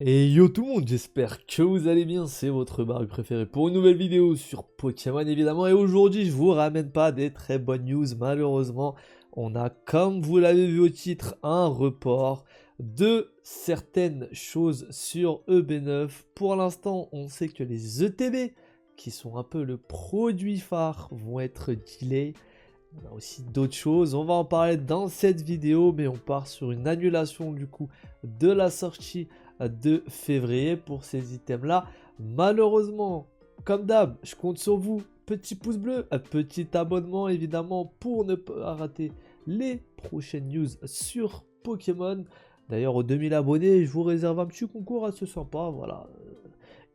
Et yo tout le monde, j'espère que vous allez bien, c'est votre barbe préférée pour une nouvelle vidéo sur Pokémon évidemment. Et aujourd'hui je vous ramène pas des très bonnes news malheureusement. On a, comme vous l'avez vu au titre, un report de certaines choses sur EB9. Pour l'instant on sait que les ETB, qui sont un peu le produit phare, vont être delay. On a aussi d'autres choses, on va en parler dans cette vidéo, mais on part sur une annulation du coup de la sortie de février pour ces items là. Malheureusement, comme d'hab, je compte sur vous, petit pouce bleu, un petit abonnement évidemment pour ne pas rater les prochaines news sur Pokémon. D'ailleurs aux 2000 abonnés, je vous réserve un petit concours assez sympa, voilà,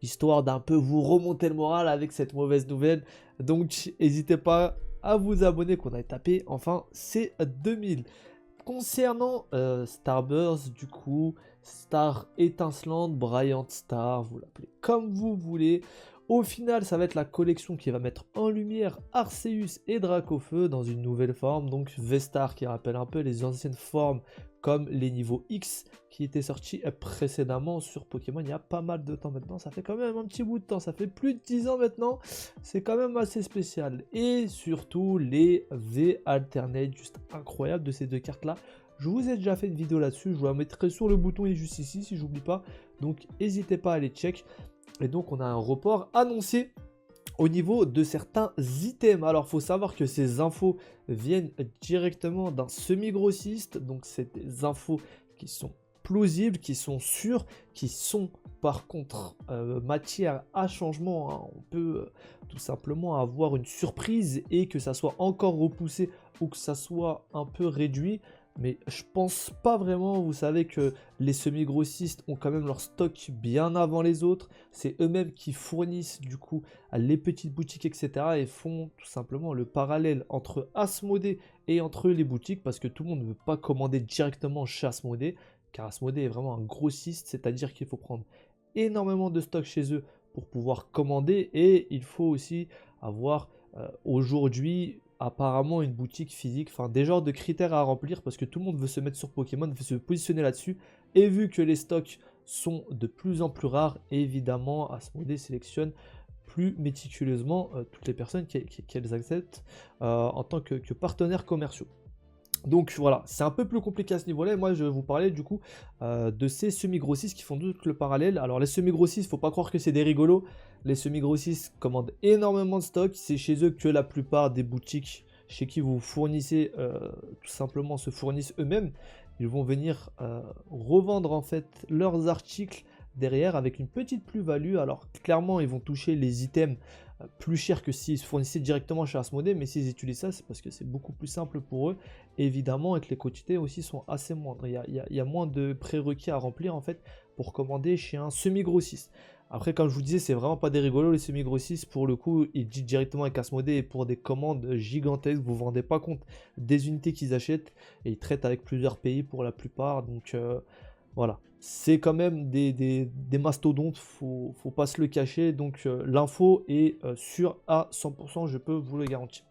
histoire d'un peu vous remonter le moral avec cette mauvaise nouvelle. Donc n'hésitez pas à vous abonner qu'on a tapé enfin c'est 2000. Concernant Starburst, du coup, Star étincelante, Bryant Star, vous l'appelez comme vous voulez. Au final, ça va être la collection qui va mettre en lumière Arceus et Dracofeu dans une nouvelle forme. Donc Vestar qui rappelle un peu les anciennes formes comme les niveaux X qui étaient sortis précédemment sur Pokémon il y a pas mal de temps maintenant. Ça fait quand même un petit bout de temps, ça fait plus de 10 ans maintenant. C'est quand même assez spécial. Et surtout les V alternate, juste incroyable de ces deux cartes là. Je vous ai déjà fait une vidéo là-dessus, je vous la mettrai sur le bouton et juste ici si j'oublie pas. Donc n'hésitez pas à les check. Et donc on a un report annoncé au niveau de certains items. Alors, il faut savoir que ces infos viennent directement d'un semi-grossiste. Donc, c'est des infos qui sont plausibles, qui sont sûres, qui sont par contre matière à changement. Hein. On peut tout simplement avoir une surprise et que ça soit encore repoussé ou que ça soit un peu réduit. Mais je pense pas vraiment, vous savez que les semi-grossistes ont quand même leur stock bien avant les autres. C'est eux-mêmes qui fournissent du coup les petites boutiques, etc. et font tout simplement le parallèle entre Asmodée et entre les boutiques parce que tout le monde ne veut pas commander directement chez Asmodée car Asmodée est vraiment un grossiste, c'est-à-dire qu'il faut prendre énormément de stock chez eux pour pouvoir commander et il faut aussi avoir aujourd'hui apparemment une boutique physique, enfin des genres de critères à remplir parce que tout le monde veut se mettre sur Pokémon, veut se positionner là-dessus et vu que les stocks sont de plus en plus rares, évidemment Asmodée sélectionne plus méticuleusement toutes les personnes qu'elles acceptent en tant que partenaires commerciaux. Donc voilà, c'est un peu plus compliqué à ce niveau-là. Et moi, je vais vous parler du coup de ces semi-grossistes qui font tout le parallèle. Alors les semi-grossistes, faut pas croire que c'est des rigolos. Les semi-grossistes commandent énormément de stock. C'est chez eux que la plupart des boutiques chez qui vous fournissez tout simplement se fournissent eux-mêmes. Ils vont venir revendre en fait leurs articles derrière avec une petite plus-value. Alors clairement, ils vont toucher les items plus chers que s'ils se fournissaient directement chez Asmodée, mais s'ils utilisent ça, c'est parce que c'est beaucoup plus simple pour eux, évidemment, et que les quantités aussi sont assez moindres. Il y a moins de prérequis à remplir en fait pour commander chez un semi-grossiste. Après, comme je vous disais, c'est vraiment pas des rigolos les semi-grossistes. Pour le coup, ils disent directement avec Asmodée et pour des commandes gigantesques, vous ne vous rendez pas compte des unités qu'ils achètent et ils traitent avec plusieurs pays pour la plupart. Donc voilà, c'est quand même des mastodontes, faut pas se le cacher. Donc l'info est sûre à 100%, je peux vous le garantir.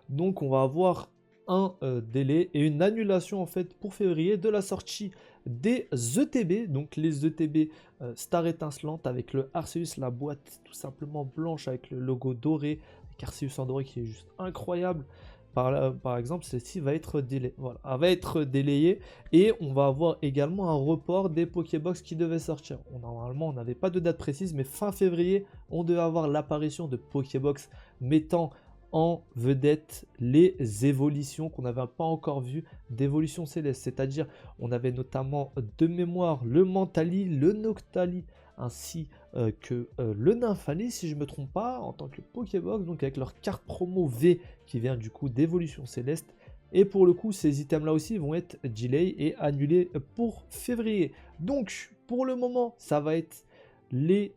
Donc on va avoir un délai et une annulation en fait pour février de la sortie des ETB, donc les ETB Star étincelante avec le Arceus, la boîte tout simplement blanche avec le logo doré, avec Arceus en doré qui est juste incroyable. Par exemple, celle-ci va être délayée. Voilà, elle va être délayée et on va avoir également un report des Pokébox qui devaient sortir. Normalement, on n'avait pas de date précise, mais fin février, on devait avoir l'apparition de Pokébox mettant en vedette les évolutions qu'on n'avait pas encore vues d'évolution céleste. C'est-à-dire, on avait notamment de mémoire le Mentali, le Noctali, ainsi que le Nymphali, si je ne me trompe pas, en tant que Pokébox, donc avec leur carte promo V qui vient du coup d'évolution céleste. Et pour le coup, ces items-là aussi vont être delay et annulés pour février. Donc, pour le moment, ça va être les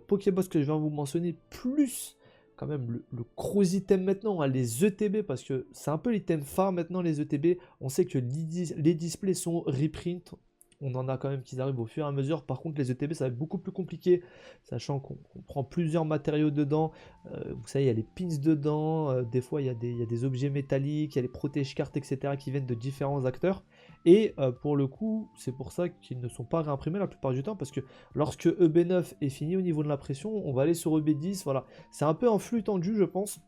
Pokébox que je viens de vous mentionner, plus quand même le gros item maintenant, hein, les ETB, parce que c'est un peu l'item phare maintenant, les ETB. On sait que les displays sont reprint. On en a quand même qui arrivent au fur et à mesure. Par contre, les ETB, ça va être beaucoup plus compliqué, sachant qu'on prend plusieurs matériaux dedans. Vous savez, il y a les pins dedans. Des fois, il y a des objets métalliques, il y a les protège-cartes, etc. qui viennent de différents acteurs. Et pour le coup, c'est pour ça qu'ils ne sont pas réimprimés la plupart du temps, parce que lorsque EB9 est fini au niveau de l'impression, on va aller sur EB10. Voilà, c'est un peu un flux tendu, je pense.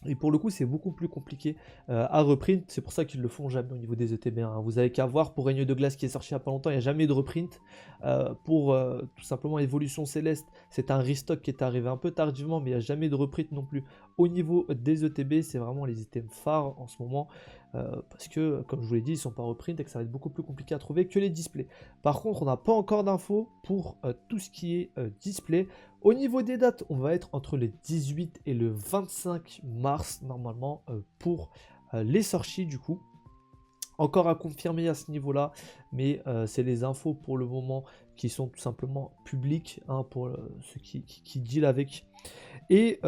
Et pour le coup, c'est beaucoup plus compliqué à reprint. C'est pour ça qu'ils le font jamais au niveau des ETB, hein. Vous avez qu'à voir pour Règne de Glace qui est sorti il n'y a pas longtemps, il n'y a jamais eu de reprint. Pour tout simplement Évolution Céleste, c'est un restock qui est arrivé un peu tardivement, mais il n'y a jamais de reprint non plus. Au niveau des ETB, c'est vraiment les items phares en ce moment. Parce que, comme je vous l'ai dit, ils ne sont pas reprint et que ça va être beaucoup plus compliqué à trouver que les displays. Par contre, on n'a pas encore d'infos pour tout ce qui est display. Au niveau des dates, on va être entre le 18 et le 25 mars, normalement, pour les sorties, du coup. Encore à confirmer à ce niveau-là, mais c'est les infos pour le moment qui sont tout simplement publiques, hein, pour ceux qui deal avec. Et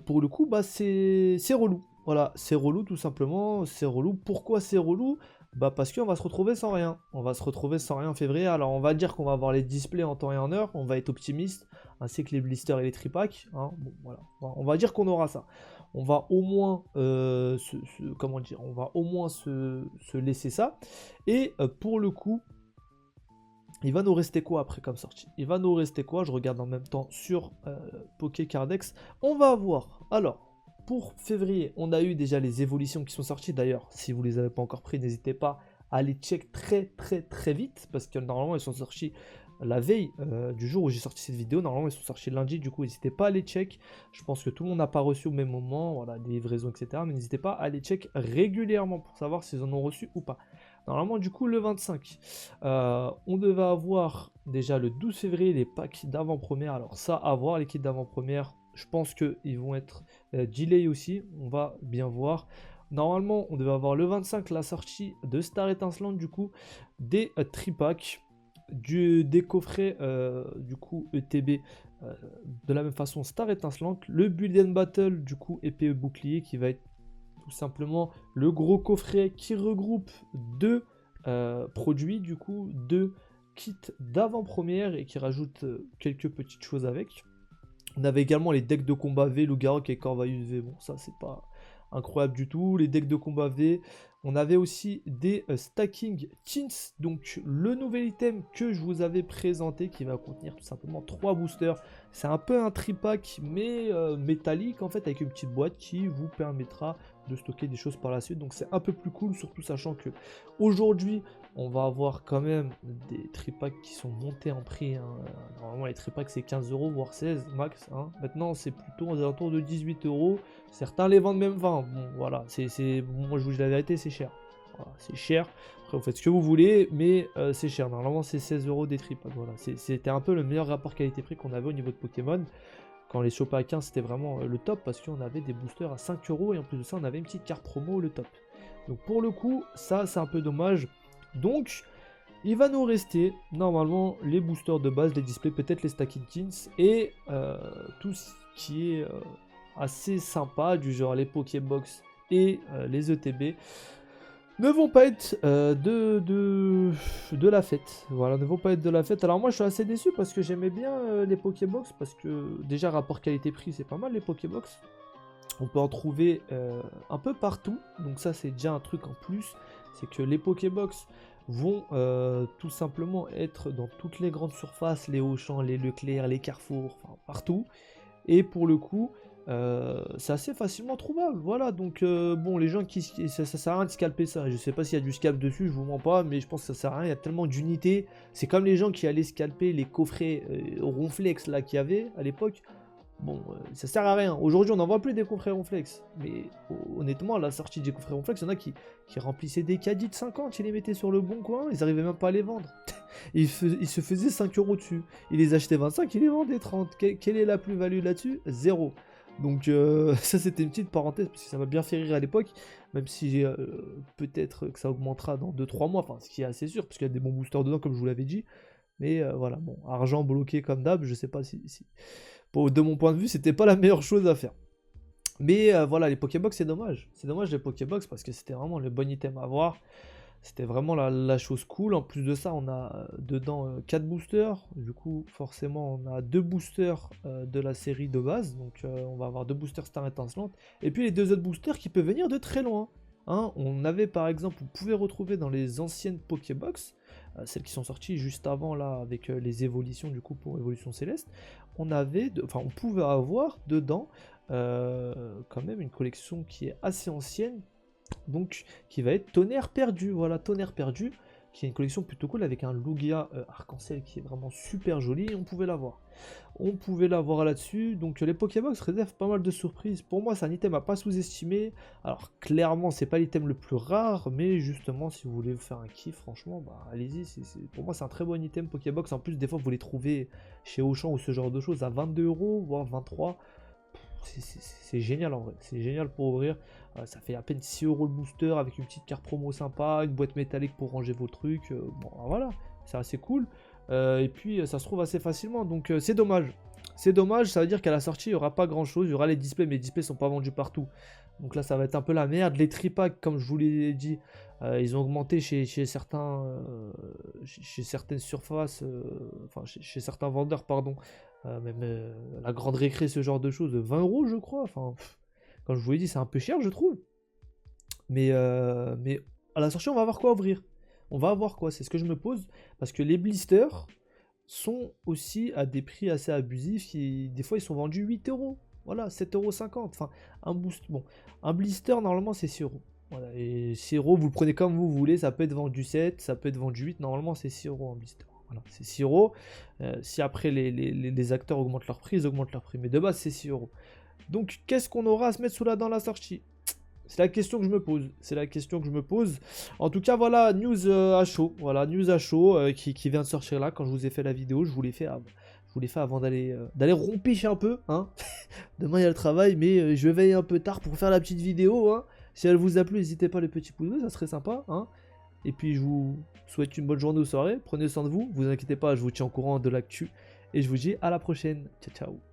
pour le coup, bah, c'est relou. Voilà, c'est relou tout simplement, c'est relou. Pourquoi c'est relou? Bah parce qu'on va se retrouver sans rien. On va se retrouver sans rien en février. Alors on va dire qu'on va avoir les displays en temps et en heure, on va être optimiste, ainsi que les blisters et les tripacks, hein. Bon, voilà. On va dire qu'on aura ça. On va au moins comment dire, on va au moins se laisser ça. Et pour le coup, il va nous rester quoi après comme sortie? Il va nous rester quoi? Je regarde en même temps sur Pokécardex. On va avoir, alors, pour février, on a eu déjà les évolutions qui sont sorties. D'ailleurs, si vous ne les avez pas encore pris, n'hésitez pas à les check très vite, parce que normalement, elles sont sorties la veille du jour où j'ai sorti cette vidéo. Normalement, elles sont sorties lundi, du coup, n'hésitez pas à les check. Je pense que tout le monde n'a pas reçu au même moment, voilà, des livraisons, etc. Mais n'hésitez pas à les check régulièrement pour savoir s'ils en ont reçu ou pas. Normalement, du coup, le 25, on devait avoir déjà le 12 février les packs d'avant-première. Alors ça, à voir, les kits d'avant-première, je pense qu'ils vont être delay aussi, on va bien voir. Normalement, on devait avoir le 25 la sortie de Star Étincelante, du coup, des tripacks, des coffrets, du coup, ETB, de la même façon, Star Étincelante, le Build and Battle, du coup, épée bouclier, qui va être tout simplement le gros coffret qui regroupe deux produits, du coup, deux kits d'avant-première et qui rajoute quelques petites choses avec. On avait également les decks de combat V, Loup-Garou et Corvus V. Bon, ça, c'est pas incroyable du tout. Les decks de combat V. On avait aussi des stacking teens, donc le nouvel item que je vous avais présenté qui va contenir tout simplement 3 boosters. C'est un peu un tripack mais métallique en fait, avec une petite boîte qui vous permettra de stocker des choses par la suite. Donc c'est un peu plus cool, surtout sachant que aujourd'hui on va avoir quand même des tripacks qui sont montés en prix, hein. Normalement les tripacks c'est 15 euros voire 16 max, hein. Maintenant c'est plutôt aux alentours de 18 euros. Certains les vendent même 20. Bon voilà, moi je vous dis la vérité, c'est cher. Voilà, c'est cher. Après vous faites ce que vous voulez, mais c'est cher. Normalement c'est 16 euros des tripacks. Voilà, c'était un peu le meilleur rapport qualité-prix qu'on avait au niveau de Pokémon. Quand les chopés à 15 c'était vraiment le top, parce qu'on avait des boosters à 5 euros et en plus de ça on avait une petite carte promo le top. Donc pour le coup ça c'est un peu dommage. Donc il va nous rester normalement les boosters de base, les displays, peut-être les stacking teens et tout ce qui est assez sympa, du genre les Pokébox et les ETB ne vont pas être de la fête. Voilà, ne vont pas être de la fête. Alors moi je suis assez déçu parce que j'aimais bien les Pokébox, parce que déjà rapport qualité-prix c'est pas mal les Pokébox. On peut en trouver un peu partout, donc ça c'est déjà un truc en plus, c'est que les Pokébox vont tout simplement être dans toutes les grandes surfaces, les Auchan, les Leclerc, les Carrefour, enfin partout. Et pour le coup, c'est assez facilement trouvable, voilà. Donc bon, les gens ça sert à rien de scalper ça. Je sais pas s'il y a du scalp dessus, je vous mens pas, mais je pense que ça sert à rien. Il y a tellement d'unités. C'est comme les gens qui allaient scalper les coffrets Ronflex là qu'il y avait à l'époque. Bon, ça sert à rien. Aujourd'hui, on n'en voit plus des coffrets Ronflex. Mais honnêtement, à la sortie des coffrets Ronflex, il y en a qui remplissaient des caddies de 50, ils les mettaient sur le bon coin, ils arrivaient même pas à les vendre. Ils se faisaient 5 euros dessus. Ils les achetaient 25, ils les vendaient 30. Quelle est la plus-value là-dessus? Zéro. Donc ça c'était une petite parenthèse parce que ça m'a bien fait rire à l'époque, même si peut-être que ça augmentera dans 2-3 mois, enfin ce qui est assez sûr, parce qu'il y a des bons boosters dedans comme je vous l'avais dit. Mais voilà, bon, argent bloqué comme d'hab, je sais pas si... de mon point de vue, c'était pas la meilleure chose à faire. Mais voilà, les Pokébox, c'est dommage. C'est dommage les Pokébox parce que c'était vraiment le bon item à avoir. C'était vraiment la chose cool. En plus de ça, on a dedans 4 boosters. Du coup, forcément, on a 2 boosters de la série de base. Donc, on va avoir 2 boosters Star étincelante. Et puis, les 2 autres boosters qui peuvent venir de très loin. Hein, on avait par exemple, vous pouvez retrouver dans les anciennes Pokébox, celles qui sont sorties juste avant là, avec les évolutions du coup pour Évolution Céleste, on pouvait avoir dedans quand même une collection qui est assez ancienne, donc qui va être Tonnerre Perdu. Voilà, Tonnerre Perdu, qui est une collection plutôt cool avec un Lugia arc-en-ciel qui est vraiment super joli, et on pouvait l'avoir. On pouvait l'avoir là-dessus, donc les Pokébox réservent pas mal de surprises. Pour moi, c'est un item à pas sous-estimer. Alors clairement, c'est pas l'item le plus rare, mais justement, si vous voulez vous faire un kiff, franchement, bah allez-y. Pour moi, c'est un très bon item Pokébox. En plus, des fois, vous les trouvez chez Auchan ou ce genre de choses à 22 €, voire 23. C'est génial en vrai, c'est génial pour ouvrir. Ça fait à peine 6 € le booster avec une petite carte promo sympa, une boîte métallique pour ranger vos trucs. Bon, voilà, c'est assez cool. Et puis ça se trouve assez facilement, donc c'est dommage. C'est dommage, ça veut dire qu'à la sortie, il n'y aura pas grand chose. Il y aura les displays, mais les displays sont pas vendus partout. Donc là, ça va être un peu la merde. Les tripacks, comme je vous l'ai dit, ils ont augmenté chez certaines surfaces, enfin chez certains vendeurs, pardon. Même la grande récré, ce genre de choses, 20 € je crois. Enfin, quand je vous l'ai dit, c'est un peu cher, je trouve. Mais à la sortie, on va avoir quoi ouvrir. On va avoir quoi, c'est ce que je me pose. Parce que les blisters sont aussi à des prix assez abusifs. Des fois, ils sont vendus 8 €. Voilà, 7,50 €. Enfin, un blister, normalement, c'est 6 €. Voilà, et 6 €, vous le prenez comme vous voulez. Ça peut être vendu 7, ça peut être vendu 8. Normalement, c'est 6 € un blister. Voilà, c'est 6 €. Si après les acteurs augmentent leur prix, ils augmentent leur prix. Mais de base, c'est 6 €. Donc, qu'est-ce qu'on aura à se mettre sous la dent à la sortie? C'est la question que je me pose. C'est la question que je me pose. En tout cas, voilà, news à chaud. Voilà, news à chaud qui vient de sortir là. Quand je vous ai fait la vidéo, je vous l'ai fait avant d'aller rompicher un peu. Hein. Demain, il y a le travail, mais je vais veiller un peu tard pour faire la petite vidéo. Hein. Si elle vous a plu, n'hésitez pas les petits pouces bleus, ça serait sympa. Hein. Et puis, je vous souhaite une bonne journée ou soirée. Prenez soin de vous. Vous inquiétez pas, je vous tiens au courant de l'actu. Et je vous dis à la prochaine. Ciao, ciao.